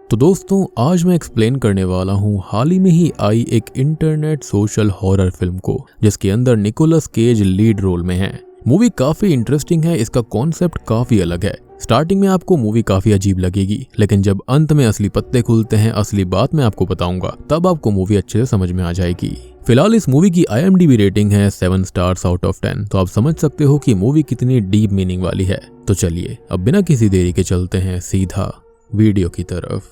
तो दोस्तों आज मैं एक्सप्लेन करने वाला हूँ हाल ही में ही आई एक इंटरनेट सोशल हॉरर फिल्म को, जिसके अंदर निकोलस केज लीड रोल में है। मूवी काफी इंटरेस्टिंग है, इसका कॉन्सेप्ट काफी अलग है। स्टार्टिंग में आपको मूवी काफी अजीब लगेगी, लेकिन जब अंत में असली पत्ते खुलते हैं, असली बात मैं आपको बताऊंगा, तब आपको मूवी अच्छे से समझ में आ जाएगी। फिलहाल इस मूवी की IMDb रेटिंग है 7 स्टार्स आउट ऑफ 10, तो आप समझ सकते हो कि मूवी कितनी डीप मीनिंग वाली है। तो चलिए अब बिना किसी देरी के चलते हैं सीधा वीडियो की तरफ।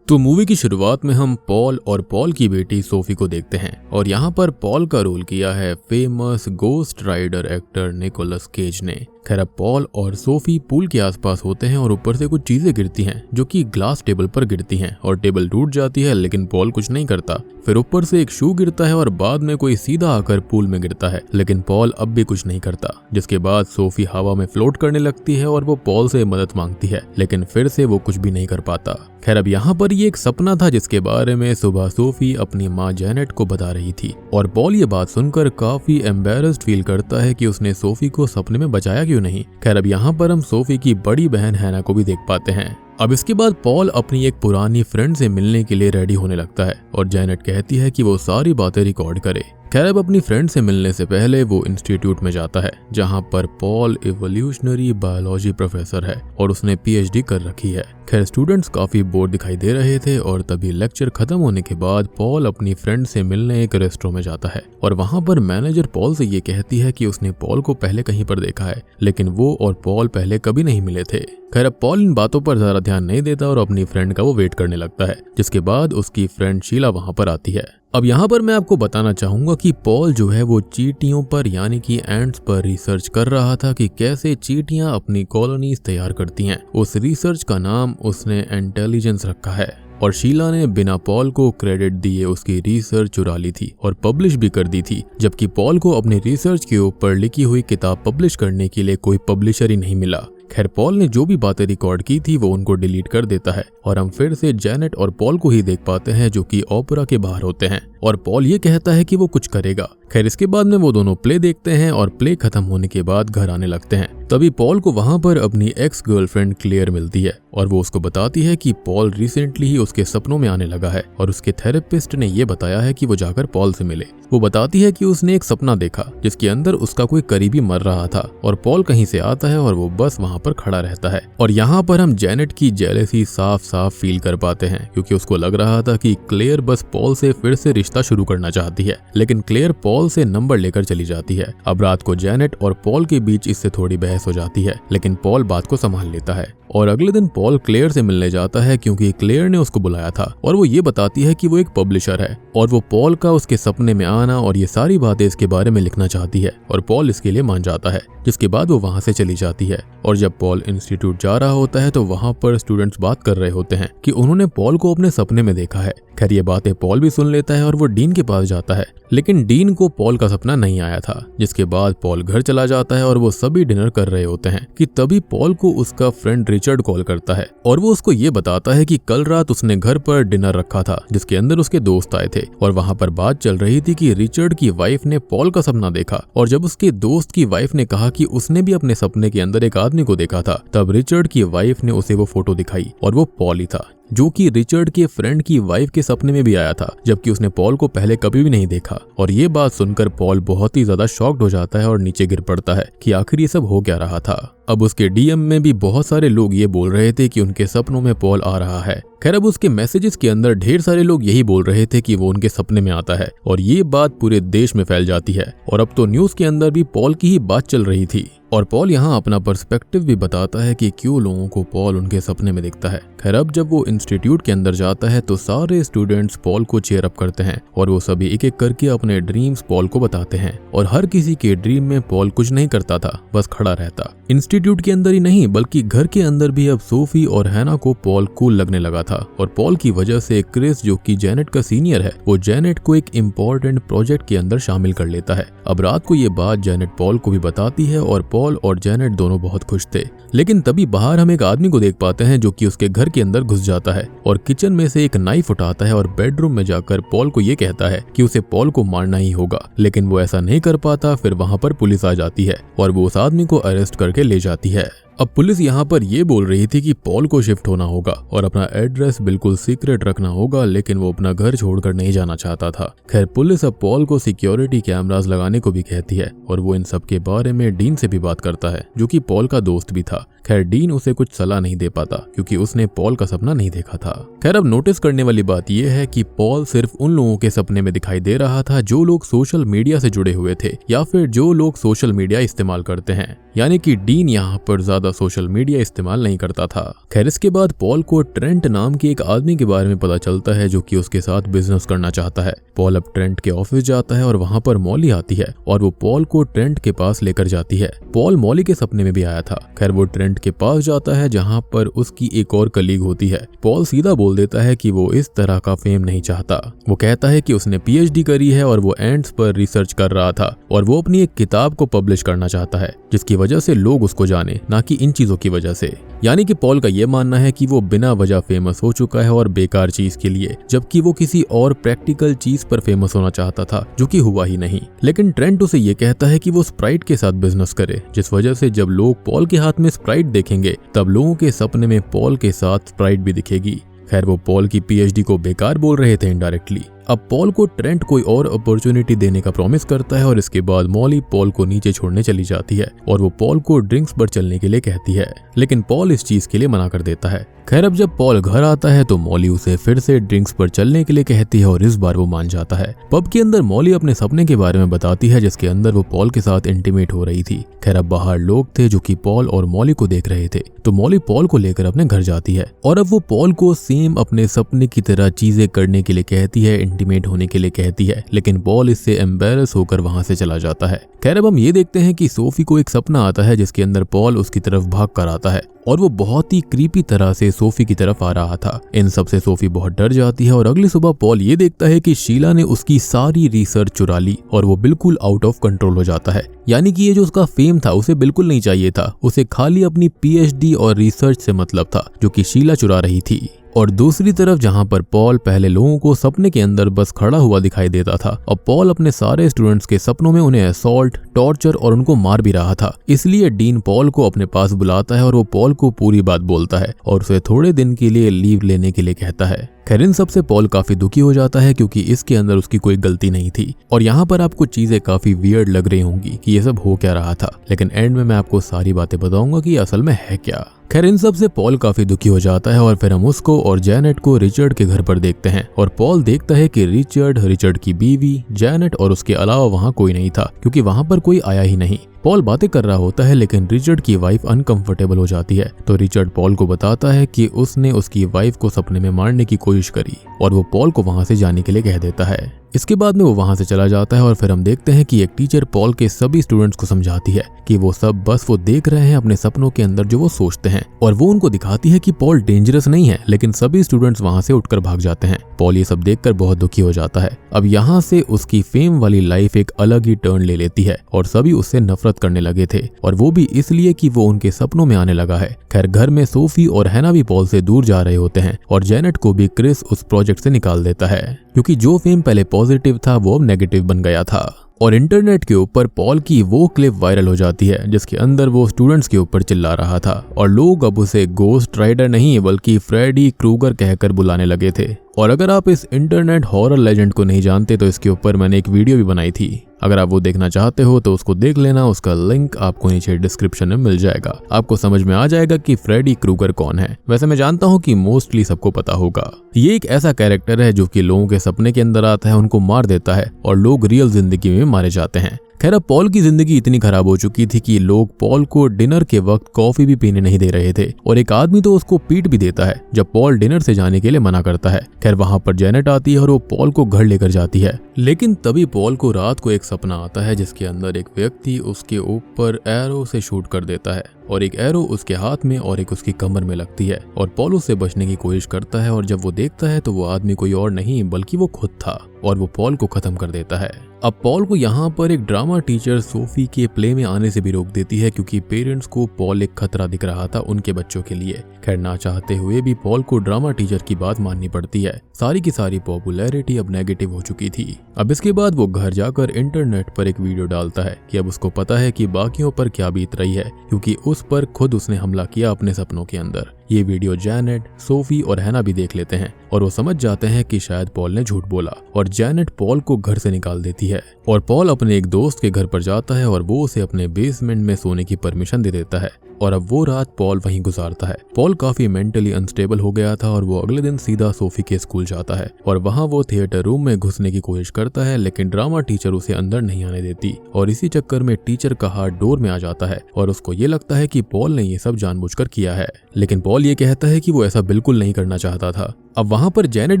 तो मूवी की शुरुआत में हम पॉल और पॉल की बेटी सोफी को देखते हैं, और यहाँ पर पॉल का रोल किया है famous Ghost Rider actor Nicolas Cage ने। खैर अब पॉल और सोफी पूल के आसपास होते हैं और ऊपर से कुछ चीजें गिरती हैं जो कि ग्लास टेबल पर गिरती हैं और टेबल टूट जाती है, लेकिन पॉल कुछ नहीं करता। फिर ऊपर से एक शू गिरता है और बाद में कोई सीधा आकर पूल में गिरता है, लेकिन पॉल अब भी कुछ नहीं करता। जिसके बाद सोफी हवा में फ्लोट करने लगती है और वो पॉल से मदद मांगती है, लेकिन फिर से वो कुछ भी नहीं कर पाता। खैर अब यहाँ पर ये एक सपना था जिसके बारे में सुबह सोफी अपनी माँ जेनेट को बता रही थी, और पॉल ये बात सुनकर काफी एम्बेरस्ड फील करता है कि उसने सोफी को सपने में बचाया क्यों नहीं। खैर अब यहाँ पर हम सोफी की बड़ी बहन हैना को भी देख पाते हैं। अब इसके बाद पॉल अपनी एक पुरानी फ्रेंड से मिलने के लिए रेडी होने लगता है, और जेनेट कहती है कि वो सारी बातें रिकॉर्ड करे। खैर अब अपनी फ्रेंड से मिलने से पहले वो इंस्टीट्यूट में जाता है, जहाँ पर पॉल इवोल्यूशनरी बायोलॉजी प्रोफेसर है और उसने PhD कर रखी है। खैर स्टूडेंट्स काफी बोर दिखाई दे रहे थे, और तभी लेक्चर खत्म होने के बाद पॉल अपनी फ्रेंड से मिलने एक रेस्टोरेंट में जाता है, और वहाँ पर मैनेजर पॉल से ये कहती है कि उसने पॉल को पहले कहीं पर देखा है, लेकिन वो और पॉल पहले कभी नहीं मिले थे। खैर अब पॉल इन बातों पर ज्यादा ध्यान नहीं देता और अपनी फ्रेंड का वो वेट करने लगता है, जिसके बाद उसकी फ्रेंड शीला वहाँ पर आती है। अब यहाँ पर मैं आपको बताना चाहूंगा कि पॉल जो है वो चींटियों पर यानी कि एंट्स पर रिसर्च कर रहा था कि कैसे चींटियां अपनी कॉलोनीज तैयार करती हैं। उस रिसर्च का नाम उसने इंटेलिजेंस रखा है, और शीला ने बिना पॉल को क्रेडिट दिए उसकी रिसर्च चुरा ली थी और पब्लिश भी कर दी थी, जबकि पॉल को अपनी रिसर्च के ऊपर लिखी हुई किताब पब्लिश करने के लिए कोई पब्लिशर ही नहीं मिला। खैर पॉल ने जो भी बातें रिकॉर्ड की थी वो उनको डिलीट कर देता है, और हम फिर से जेनेट और पॉल को ही देख पाते हैं जो कि ओपेरा के बाहर होते हैं, और पॉल ये कहता है कि वो कुछ करेगा। खैर इसके बाद में वो दोनों प्ले देखते हैं, और प्ले खत्म होने के बाद घर आने लगते हैं। तभी पॉल को वहां पर अपनी एक्स गर्लफ्रेंड क्लेयर मिलती है, और वो उसको बताती है कि पॉल रिसेंटली ही उसके सपनों में आने लगा है, और उसके थेरेपिस्ट ने ये बताया है कि वो जाकर पॉल से मिले। वो बताती है कि उसने एक सपना देखा जिसके अंदर उसका कोई करीबी मर रहा था, और पॉल कहीं से आता है और वो बस वहां पर खड़ा रहता है। और यहाँ पर हम जेनेट की जेलसी साफ साफ फील कर पाते हैं, क्योंकि उसको लग रहा था कि क्लेयर बस पॉल से फिर से रिश्ता शुरू करना चाहती है, लेकिन क्लेयर पॉल से नंबर लेकर चली जाती है। अब रात को जेनेट और पॉल के बीच इससे थोड़ी बहस हो जाती है, लेकिन पॉल बात को संभाल लेता है, और अगले दिन पॉल क्लेयर से मिलने जाता है क्योंकि क्लेयर ने उसको बुलाया था, और वो ये बताती है कि वो एक पब्लिशर है, और वो पॉल का उसके सपने में आना और ये सारी बातें इसके बारे में लिखना चाहती है, और पॉल इसके लिए मान जाता है। जिसके बाद वो वहां से चली जाती है, और जब पॉल इंस्टीट्यूट जा रहा होता है तो वहां पर स्टूडेंट्स बात कर रहे होते हैं कि उन्होंने पॉल को अपने सपने में देखा है। खैर ये बातें पॉल भी सुन लेता है और वो डीन के पास जाता है, लेकिन डीन को पॉल का सपना नहीं आया था। जिसके बाद पॉल घर चला जाता है और वो सभी डिनर कर रहे होते हैं कि तभी पॉल को उसका फ्रेंड रिचर्ड कॉल करता है, और वो उसको ये बताता है कि कल रात उसने घर पर डिनर रखा था जिसके अंदर उसके दोस्त आए थे, और वहां पर बात चल रही थी कि रिचर्ड की वाइफ ने पॉल का सपना देखा, और जब उसके दोस्त की वाइफ ने कहा कि उसने भी अपने सपने के अंदर एक आदमी को देखा था, तब रिचर्ड की वाइफ ने उसे वो फोटो दिखाई, और वो पॉल ही था, जो कि रिचर्ड के फ्रेंड की वाइफ के सपने में भी आया था, जबकि उसने पॉल को पहले कभी भी नहीं देखा। और ये बात सुनकर पॉल बहुत ही ज्यादा शॉक्ड हो जाता है और नीचे गिर पड़ता है कि आखिर ये सब हो क्या रहा था। अब उसके DM में भी बहुत सारे लोग ये बोल रहे थे कि उनके सपनों में पॉल आ रहा है। खैर अब उसके मैसेजेस के अंदर ढेर सारे लोग यही बोल रहे थे कि वो उनके सपने में आता है, और ये बात पूरे देश में फैल जाती है, और अब तो न्यूज के अंदर भी पॉल की ही बात चल रही थी। और पॉल यहाँ अपना पर्सपेक्टिव भी बताता है कि क्यों लोगों को पॉल उनके सपने में दिखता है। खैर अब जब वो इंस्टीट्यूट के अंदर जाता है तो सारे स्टूडेंट्स पॉल को चीयर अप करते हैं, और वो सभी एक एक करके अपने ड्रीम्स पॉल को बताते हैं, और हर किसी के ड्रीम में पॉल कुछ नहीं करता था, बस खड़ा रहता। इंस्टीट्यूट के अंदर ही नहीं बल्कि घर के अंदर भी अब सोफी और हैना को पॉल कूल लगने लगा था, और पॉल की वजह से क्रिस जो कि जेनेट का सीनियर है, वो जेनेट को एक इम्पोर्टेंट प्रोजेक्ट के अंदर शामिल कर लेता है। अब रात को ये बात जेनेट पॉल को भी बताती है, और पॉल और जेनेट दोनों बहुत खुश थे। लेकिन तभी बाहर हम एक आदमी को देख पाते हैं जो कि उसके घर के अंदर घुस जाता है, और किचन में से एक नाइफ उठाता है और बेडरूम में जाकर पॉल को ये कहता है कि उसे पॉल को मारना ही होगा, लेकिन वो ऐसा नहीं कर पाता। फिर वहां पर पुलिस आ जाती है और वो उस आदमी को अरेस्ट करके ले जाती है। अब पुलिस यहाँ पर ये बोल रही थी कि पॉल को शिफ्ट होना होगा और अपना एड्रेस बिल्कुल सीक्रेट रखना होगा, लेकिन वो अपना घर छोड़कर नहीं जाना चाहता था। खैर पुलिस अब पॉल को सिक्योरिटी कैमरास लगाने को भी कहती है और वो इन सब के बारे में डीन से भी बात करता है, जो कि पॉल का दोस्त भी था। खैर डीन उसे कुछ सलाह नहीं दे पाता क्योंकि उसने पॉल का सपना नहीं देखा था। खैर अब नोटिस करने वाली बात यह है कि पॉल सिर्फ उन लोगों के सपने में दिखाई दे रहा था जो लोग सोशल मीडिया से जुड़े हुए थे या फिर जो लोग सोशल मीडिया इस्तेमाल करते हैं, यानी कि डीन यहाँ पर ज्यादा सोशल मीडिया इस्तेमाल नहीं करता था। खैर इसके बाद पॉल को ट्रेंट नाम के एक आदमी के बारे में पता चलता है जो कि उसके साथ बिजनेस करना चाहता है। पॉल अब ट्रेंट के ऑफिस जाता है और वहाँ पर मॉली आती है और वो पॉल को ट्रेंट के पास लेकर जाती है। पॉल मॉली के सपने में भी आया था। खैर वो ट्रेंट के पास जाता है जहाँ पर उसकी एक और कलीग होती है। पॉल सीधा बोल देता है कि वो इस तरह का फेम नहीं चाहता। वो कहता है कि उसने पीएचडी करी है और वो एंट्स पर रिसर्च कर रहा था और वो अपनी एक किताब को पब्लिश करना चाहता है जिसकी वजह से लोग उसको जाने, ना कि इन चीजों की वजह से। यानी कि पॉल का ये मानना है कि वो बिना वजह फेमस हो चुका है और बेकार चीज के लिए, जबकि वो किसी और प्रैक्टिकल चीज पर फेमस होना चाहता था जो कि हुआ ही नहीं। लेकिन ट्रेंट उसे ये कहता है कि वो स्प्राइट के साथ बिजनेस करे, जिस वजह से जब लोग पॉल के हाथ में स्प्राइट देखेंगे तब लोगों के सपने में पॉल के साथ स्प्राइट भी दिखेगी। खैर वो पॉल की पीएचडी को बेकार बोल रहे थे इनडायरेक्टली। अब पॉल को ट्रेंट कोई और अपॉर्चुनिटी देने का प्रॉमिस करता है और इसके बाद मॉली पॉल को नीचे छोड़ने चली जाती है और वो पॉल को ड्रिंक्स पर चलने के लिए कहती है, लेकिन पॉल इस चीज के लिए मना कर देता है। खैर अब जब पॉल घर आता है तो मॉली उसे फिर से ड्रिंक्स पर चलने के लिए कहती है और इस बार वो मान जाता है। पब के अंदर मॉली अपने सपने के बारे में बताती है जिसके अंदर वो पॉल के साथ इंटीमेट हो रही थी। खैर अब बाहर लोग थे जो कि पॉल और मॉली को देख रहे थे, तो मॉली पॉल को लेकर अपने घर जाती है और अब वो पॉल को सेम अपने सपने की तरह चीजें करने के लिए कहती है, इंटीमेट होने के लिए कहती है, लेकिन पॉल इससे एम्बेरस होकर वहां से चला जाता है। खैर अब हम ये देखते हैं कि सोफी को एक सपना आता है जिसके अंदर पॉल उसकी तरफ भाग कर आता है और वो बहुत ही क्रीपी तरह से सोफी की तरफ आ रहा था। इन सब से सोफी बहुत डर जाती है और अगली सुबह पॉल ये देखता है कि शीला ने उसकी सारी रिसर्च चुरा ली और वो बिल्कुल आउट ऑफ कंट्रोल हो जाता है। यानी कि ये जो उसका फेम था उसे बिल्कुल नहीं चाहिए था, उसे खाली अपनी पीएचडी और रिसर्च से मतलब था जो कि शीला चुरा रही थी। और दूसरी तरफ जहां पर पॉल पहले लोगों को सपने के अंदर बस खड़ा हुआ दिखाई देता था, अब पॉल अपने सारे स्टूडेंट्स के सपनों में उन्हें असॉल्ट, टॉर्चर और उनको मार भी रहा था। इसलिए डीन पॉल को अपने पास बुलाता है और वो पॉल को पूरी बात बोलता है और उसे थोड़े दिन के लिए लीव लेने के लिए कहता है। खैर इन सबसे पॉल काफी दुखी हो जाता है क्योंकि इसके अंदर उसकी कोई गलती नहीं थी। और यहाँ पर आपको चीजें काफी वियर्ड लग रही होंगी कि ये सब हो क्या रहा था, लेकिन एंड में मैं आपको सारी बातें बताऊंगा कि असल में है क्या। खैर इन सब से पॉल काफी दुखी हो जाता है और फिर हम उसको और जैनेट को रिचर्ड के घर पर देखते हैं और पॉल देखता है कि रिचर्ड की बीवी, जैनेट और उसके अलावा वहाँ कोई नहीं था क्योंकि वहाँ पर कोई आया ही नहीं। पॉल बातें कर रहा होता है लेकिन रिचर्ड की वाइफ अनकंफर्टेबल हो जाती है, तो रिचर्ड पॉल को बताता है कि उसने उसकी वाइफ को सपने में मारने की कोशिश करी और वो पॉल को वहां से जाने के लिए कह देता है। इसके बाद में वो वहां से चला जाता है और फिर हम देखते हैं कि एक टीचर पॉल के सभी स्टूडेंट्स को समझाती है कि वो सब बस वो देख रहे हैं अपने सपनों के अंदर जो वो सोचते हैं, और वो उनको दिखाती है कि पॉल डेंजरस नहीं है, लेकिन सभी स्टूडेंट्स वहां से उठकर भाग जाते हैं। पॉल ये सब देखकर बहुत दुखी हो जाता है। अब यहाँ से उसकी फेम वाली लाइफ एक अलग ही टर्न ले लेती है और सभी उससे नफरत करने लगे थे, और वो भी इसलिए कि वो उनके सपनों में आने लगा है। खैर घर में सोफी और हैना भी पॉल से दूर जा रहे होते हैं और जेनेट को भी क्रिस उस प्रोजेक्ट से निकाल देता है क्योंकि जो फेम पहले पॉजिटिव था वो अब नेगेटिव बन गया था। और इंटरनेट के ऊपर पॉल की वो क्लिप वायरल हो जाती है जिसके अंदर वो स्टूडेंट्स के ऊपर चिल्ला रहा था और लोग अब उसे गोस्ट राइडर नहीं बल्कि फ्रेडी क्रूगर कहकर बुलाने लगे थे। और अगर आप इस इंटरनेट हॉरर लेजेंड को नहीं जानते तो इसके ऊपर मैंने एक वीडियो भी बनाई थी, अगर आप वो देखना चाहते हो तो उसको देख लेना, उसका लिंक आपको नीचे डिस्क्रिप्शन में मिल जाएगा। आपको समझ में आ जाएगा कि फ्रेडी क्रूगर कौन है। वैसे मैं जानता हूँ कि मोस्टली सबको पता होगा। ये एक ऐसा कैरेक्टर है जो कि लोगों के सपने के अंदर आता है, उनको मार देता है और लोग रियल जिंदगी में मारे जाते हैं। खैर अब पॉल की जिंदगी इतनी खराब हो चुकी थी कि लोग पॉल को डिनर के वक्त कॉफी भी पीने नहीं दे रहे थे और एक आदमी तो उसको पीट भी देता है जब पॉल डिनर से जाने के लिए मना करता है। खैर वहां पर जेनेट आती है और वो पॉल को घर लेकर जाती है, लेकिन तभी पॉल को रात को एक सपना आता है जिसके अंदर एक व्यक्ति उसके ऊपर एरो से शूट कर देता है और एक एरो उसके हाथ में और एक उसकी कमर में लगती है और पॉल उससे बचने की कोशिश करता है और जब वो देखता है तो वो आदमी कोई और नहीं बल्कि वो खुद था और वो पॉल को खत्म कर देता है। अब पॉल को यहाँ पर एक ड्रामा टीचर सोफी के प्ले में आने से भी रोक देती है क्योंकि पेरेंट्स को पॉल एक खतरा दिख रहा था उनके बच्चों के लिए। खैर ना चाहते हुए भी पॉल को ड्रामा टीचर की बात माननी पड़ती है। सारी की सारी पॉपुलैरिटी अब नेगेटिव हो चुकी थी। अब इसके बाद वो घर जाकर इंटरनेट पर एक वीडियो डालता है कि अब उसको पता है कि बाकियों पर क्या बीत रही है क्योंकि उस पर खुद उसने हमला किया अपने सपनों के अंदर। ये वीडियो जैनेट, सोफी और हैना भी देख लेते हैं और वो समझ जाते हैं कि शायद पॉल ने झूठ बोला और जैनेट पॉल को घर से निकाल देती है और पॉल अपने एक दोस्त के घर पर जाता है और वो उसे अपने बेसमेंट में सोने की परमिशन दे देता है और अब वो रात पॉल वहीं गुजारता है। पॉल काफी मेंटली अनस्टेबल हो गया था और वो अगले दिन सीधा सोफी के स्कूल जाता है और वहाँ वो थिएटर रूम में घुसने की कोशिश करता है, लेकिन ड्रामा टीचर उसे अंदर नहीं आने देती और इसी चक्कर में टीचर का हाथ डोर में आ जाता है और उसको ये लगता है कि पॉल ने ये सब जानबूझकर किया है, लेकिन पॉल ये कहता है कि वो ऐसा बिल्कुल नहीं करना चाहता था। अब वहाँ पर जैनेट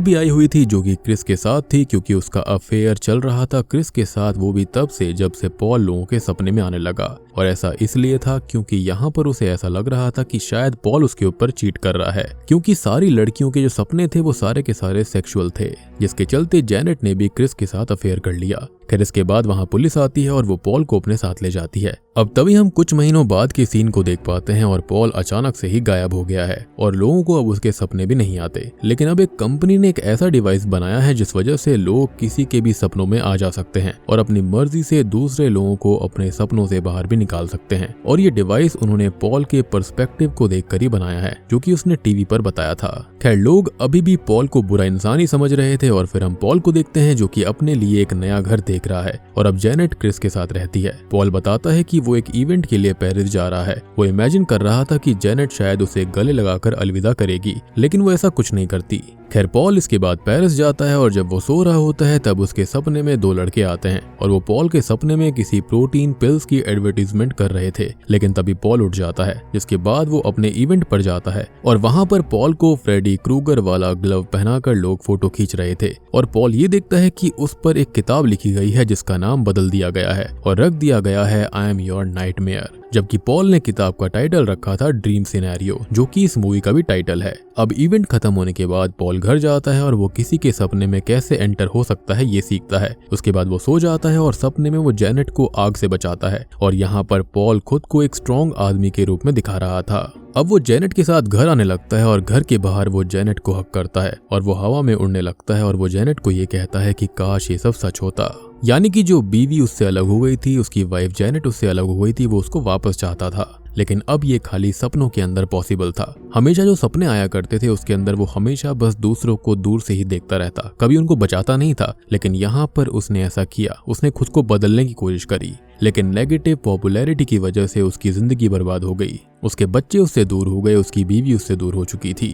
भी आई हुई थी जो कि क्रिस के साथ थी, क्योंकि उसका अफेयर चल रहा था क्रिस के साथ, वो भी तब से जब से पॉल लोगों के सपने में आने लगा। और ऐसा इसलिए था क्योंकि यहाँ पर उसे ऐसा लग रहा था कि शायद पॉल उसके ऊपर चीट कर रहा है, क्योंकि सारी लड़कियों के जो सपने थे वो सारे के सारे सेक्सुअल थे, जिसके चलते जैनेट ने भी क्रिस के साथ अफेयर कर लिया। खैर इसके बाद वहाँ पुलिस आती है और वो पॉल को अपने साथ ले जाती है। अब तभी हम कुछ महीनों बाद के सीन को देख पाते हैं और पॉल अचानक से ही गायब हो गया है और लोगों को अब उसके सपने भी नहीं आते। लेकिन अब एक कंपनी ने एक ऐसा डिवाइस बनाया है जिस वजह से लोग किसी के भी सपनों में आ जा सकते हैं और अपनी मर्जी से दूसरे लोगों को अपने सपनों से बाहर भी निकाल सकते हैं। और ये डिवाइस उन्होंने पॉल के पर्सपेक्टिव को देखकर ही बनाया है, जो कि उसने टीवी पर बताया था। खैर लोग अभी भी पॉल को बुरा इंसान ही समझ रहे थे और फिर हम पॉल को देखते हैं जो कि अपने लिए एक नया घर देख रहा है और अब जैनेट क्रिस के साथ रहती है। पॉल बताता है कि वो एक इवेंट के लिए पेरिस जा रहा है। वो इमेजिन कर रहा था कि जैनेट शायद उसे गले लगाकर अलविदा करेगी, लेकिन वो ऐसा कुछ नहीं करती। खैर पॉल इसके बाद पेरिस जाता है और जब वो सो रहा होता है तब उसके सपने में दो लड़के आते हैं और वो पॉल के सपने में किसी प्रोटीन पिल्स की एडवर्टीजमेंट कर रहे थे, लेकिन तभी पॉल उठ जाता है, जिसके बाद वो अपने इवेंट पर जाता है और वहां पर पॉल को फ्रेडी क्रूगर वाला ग्लव पहनाकर लोग फोटो खींच रहे थे और पॉल ये देखता है कि उस पर एक किताब लिखी गई है जिसका नाम बदल दिया गया है और रख दिया गया है आई एम योर नाइटमेयर, जबकि पॉल ने किताब का टाइटल रखा था ड्रीम सिनेरियो, जो कि इस मूवी का भी टाइटल है। अब इवेंट खत्म होने के बाद पॉल घर जाता है और वो किसी के सपने में कैसे एंटर हो सकता है ये सीखता है। उसके बाद वो सो जाता है और सपने में वो जैनेट को आग से बचाता है और यहाँ पर पॉल खुद को एक स्ट्रॉन्ग आदमी के रूप में दिखा रहा था। अब वो जैनेट के साथ घर आने लगता है और घर के बाहर वो जैनेट को हक करता है और वो हवा में उड़ने लगता है और वो जैनेट को ये कहता है कि काश ये सब सच होता, यानी कि जो बीवी उससे अलग हो गई थी, उसकी वाइफ जैनेट उससे अलग हो गई थी, वो उसको वापस चाहता था। लेकिन अब ये खाली सपनों के अंदर पॉसिबल था। हमेशा जो सपने आया करते थे उसके अंदर वो हमेशा बस दूसरों को दूर से ही देखता रहता, कभी उनको बचाता नहीं था। लेकिन यहाँ पर उसने ऐसा किया, उसने खुद को बदलने की कोशिश करी, लेकिन नेगेटिव पॉपुलैरिटी की वजह से उसकी जिंदगी बर्बाद हो गई। उसके बच्चे उससे दूर हो गए, उसकी बीवी उससे दूर हो चुकी थी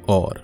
और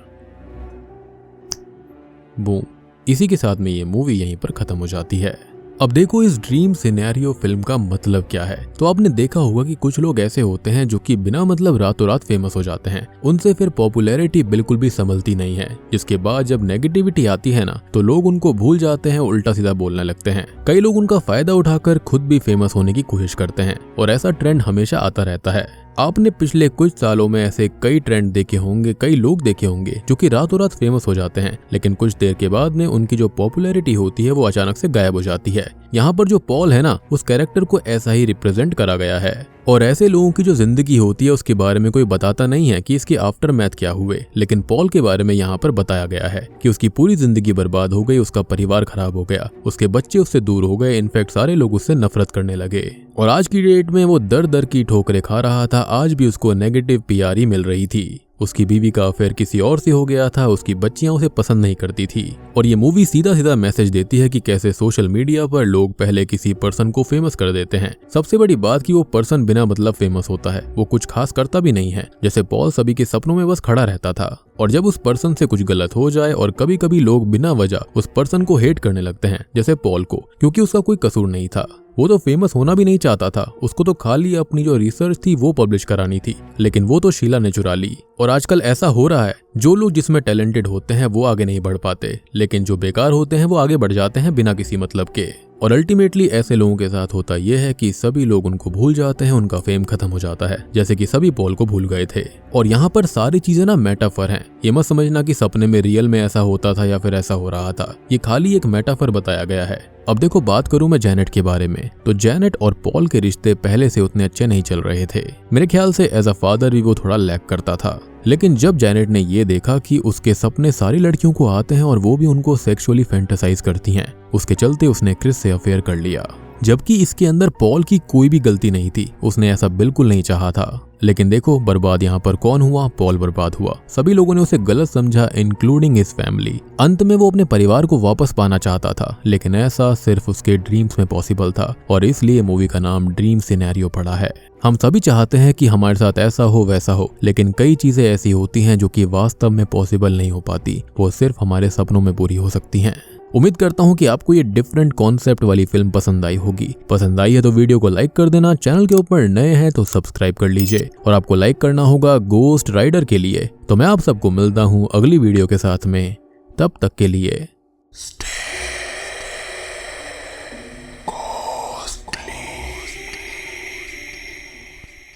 बूम, इसी के साथ में ये मूवी यहीं पर खत्म हो जाती है। अब देखो इस ड्रीम सिनेरियो फिल्म का मतलब क्या है। तो आपने देखा होगा कि कुछ लोग ऐसे होते हैं जो कि बिना मतलब रातों रात फेमस हो जाते हैं, उनसे फिर पॉपुलैरिटी बिल्कुल भी संभलती नहीं है, जिसके बाद जब नेगेटिविटी आती है ना तो लोग उनको भूल जाते हैं, उल्टा सीधा बोलने लगते हैं। कई लोग उनका फायदा उठाकर खुद भी फेमस होने की कोशिश करते हैं और ऐसा ट्रेंड हमेशा आता रहता है। आपने पिछले कुछ सालों में ऐसे कई ट्रेंड देखे होंगे, कई लोग देखे होंगे जो कि रातों रात फेमस हो जाते हैं, लेकिन कुछ देर के बाद में उनकी जो पॉपुलैरिटी होती है वो अचानक से गायब हो जाती है। यहाँ पर जो पॉल है ना, उस कैरेक्टर को ऐसा ही रिप्रेजेंट करा गया है और ऐसे लोगों की जो जिंदगी होती है उसके बारे में कोई बताता नहीं है कि इसके आफ्टर मैथ क्या हुए, लेकिन पॉल के बारे में यहाँ पर बताया गया है कि उसकी पूरी जिंदगी बर्बाद हो गई, उसका परिवार खराब हो गया, उसके बच्चे उससे दूर हो गए, इनफैक्ट सारे लोग उससे नफरत करने लगे और आज की डेट में वो दर दर की ठोकरें खा रहा था। आज भी उसको नेगेटिव पीआर ही मिल रही थी। उसकी बीवी का अफेयर किसी और से हो गया था, उसकी बच्चियां उसे पसंद नहीं करती थी और ये मूवी सीधा सीधा मैसेज देती है कि कैसे सोशल मीडिया पर लोग पहले किसी पर्सन को फेमस कर देते हैं। सबसे बड़ी बात कि वो पर्सन बिना मतलब फेमस होता है, वो कुछ खास करता भी नहीं है। जैसे पॉल सभी के सपनों में बस खड़ा रहता था और जब उस पर्सन से कुछ गलत हो जाए और कभी कभी लोग बिना वजह उस पर्सन को हेट करने लगते हैं, जैसे पॉल को, क्योंकि उसका कोई कसूर नहीं था। वो तो फेमस होना भी नहीं चाहता था, उसको तो खाली अपनी जो रिसर्च थी वो पब्लिश करानी थी, लेकिन वो तो शीला ने चुरा ली। और आजकल ऐसा हो रहा है, जो लोग जिसमें टैलेंटेड होते हैं वो आगे नहीं बढ़ पाते, लेकिन जो बेकार होते हैं वो आगे बढ़ जाते हैं बिना किसी मतलब के। और अल्टीमेटली ऐसे लोगों के साथ होता यह है कि सभी लोग उनको भूल जाते हैं, उनका फेम खत्म हो जाता है, जैसे कि सभी पॉल को भूल गए थे। और यहाँ पर सारी चीजें ना मेटाफर हैं। ये मत समझना कि सपने में रियल में ऐसा होता था या फिर ऐसा हो रहा था, ये खाली एक मेटाफर बताया गया है। अब देखो बात करूं मैं जैनेट के बारे में, तो जैनेट और पॉल के रिश्ते पहले से उतने अच्छे नहीं चल रहे थे। मेरे ख्याल से एज अ फादर भी वो थोड़ा लैक करता था। लेकिन जब जैनेट ने ये देखा कि उसके सपने सारी लड़कियों को आते हैं और वो भी उनको सेक्सुअली फैंटासाइज करती हैं, उसके चलते उसने क्रिस से अफेयर कर लिया, जबकि इसके अंदर पॉल की कोई भी गलती नहीं थी। उसने ऐसा बिल्कुल नहीं चाहा था। लेकिन देखो बर्बाद यहाँ पर कौन हुआ? पॉल बर्बाद हुआ। सभी लोगों ने उसे गलत समझा, इंक्लूडिंग हिज फैमिली। अंत में वो अपने परिवार को वापस पाना चाहता था, लेकिन ऐसा सिर्फ उसके ड्रीम्स में पॉसिबल था और इसलिए मूवी का नाम ड्रीम सिनेरियो पड़ा है। हम सभी चाहते हैं कि हमारे साथ ऐसा हो वैसा हो, लेकिन कई चीजें ऐसी होती हैं जो कि वास्तव में पॉसिबल नहीं हो पाती, वो सिर्फ हमारे सपनों में पूरी हो सकती हैं। उम्मीद करता हूँ कि आपको ये डिफरेंट कॉन्सेप्ट वाली फिल्म पसंद आई होगी। पसंद आई है तो वीडियो को लाइक कर देना, चैनल के ऊपर नए हैं तो सब्सक्राइब कर लीजिए और आपको लाइक करना होगा गोस्ट राइडर के लिए। तो मैं आप सबको मिलता हूँ अगली वीडियो के साथ में, तब तक के लिए